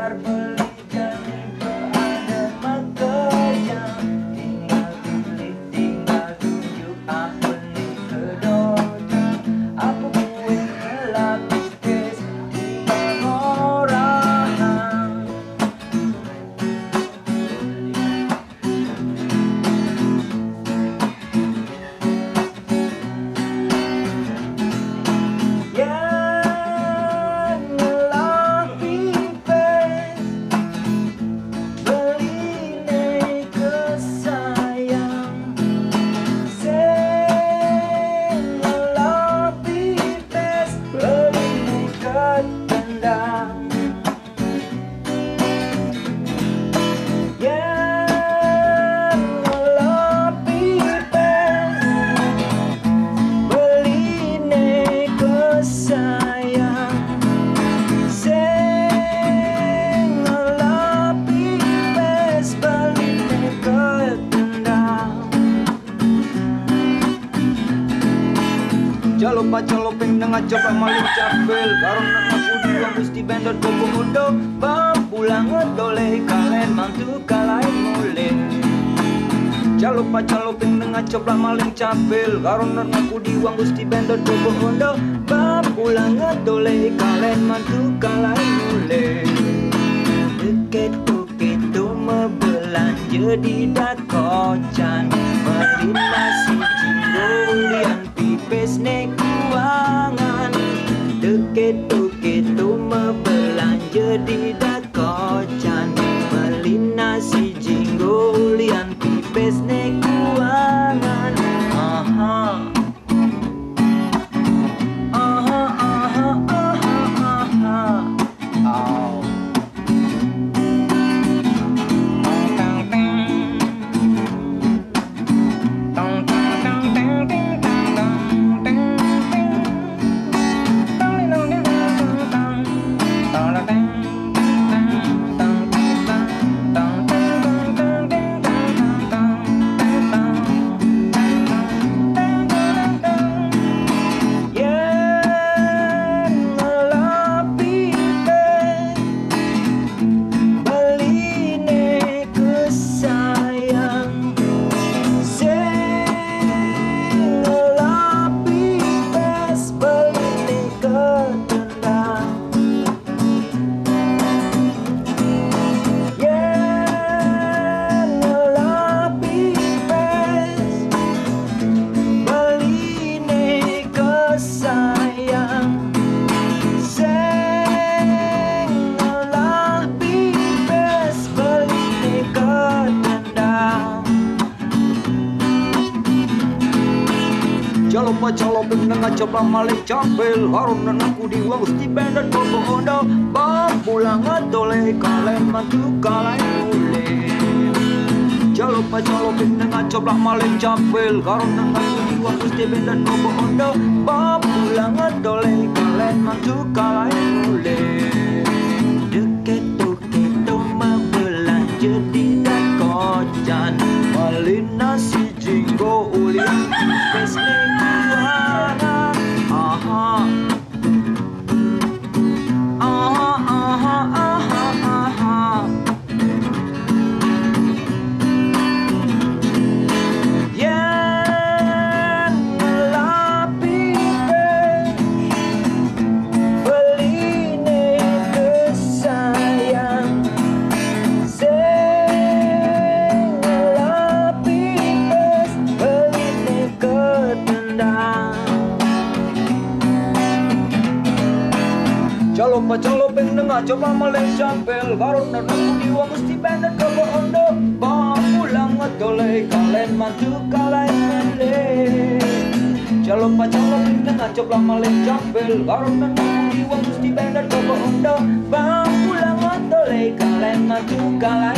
bayar beli jadi berada makerja. Tinggal tulis, tinggal tunjuk aku nih kedoja. Aku buat melapis kes di orang. Yang ngelapis beli nih kesayang. Sing ngelapis beli nih ketendang. Yang ngelapis beli nih kesayang. Sing ngelapis beli nih ketendang. Jalopa calopeng dengan coba maling capel karena aku diuang gusti bendot bobo undo pulang ngedole kalian mantu kalain mulai. Jalopa calopeng dengan coba maling capel karena aku diuang gusti bendot bobo undo pulang ngedole kalian mantu kalain mulai. Deket-deket me belanja di dakocan, beli nasi jinggolian pipes nek kuangan. Deket-deket me belanja di dakocan, beli nasi jinggolian pipes nek kuangan. Aha. Aha, aha, aha, aha. Oh. Yang ngelapis beli nih kesayang. Sing ngelapis beli nih ketendang. Yang ngelapis beli nih kesayang. Sing ngelapis beli nih ketendang. Jalopa calopeng dengan coba maling capel karena aku diuang gusti bendot bobo undo pulang ngedole kalian mantu kalain mulai. Jalopa calopeng dengan coba maling capel karena aku diuang gusti bendot bobo undo pulang ngedole kalian mantu kalain mulai. Deket-deket me belanja di dakocan, beli nasi jinggo ulian pipes nih kuangan. Aha. Aha, aha, aha, aha. Yang ngelapis beli nih kesayang. Sing ngelapis beli nih ketendang. Jalopa calopeng dengan coba maling capel karena aku diuang gusti bendot bobo undo pulang ngedole kalian mantu kalain mulai. Jalopa calopeng dengan coba maling capel karena aku diuang gusti bendot bobo undo Pulang ngedole kalian mantu kalain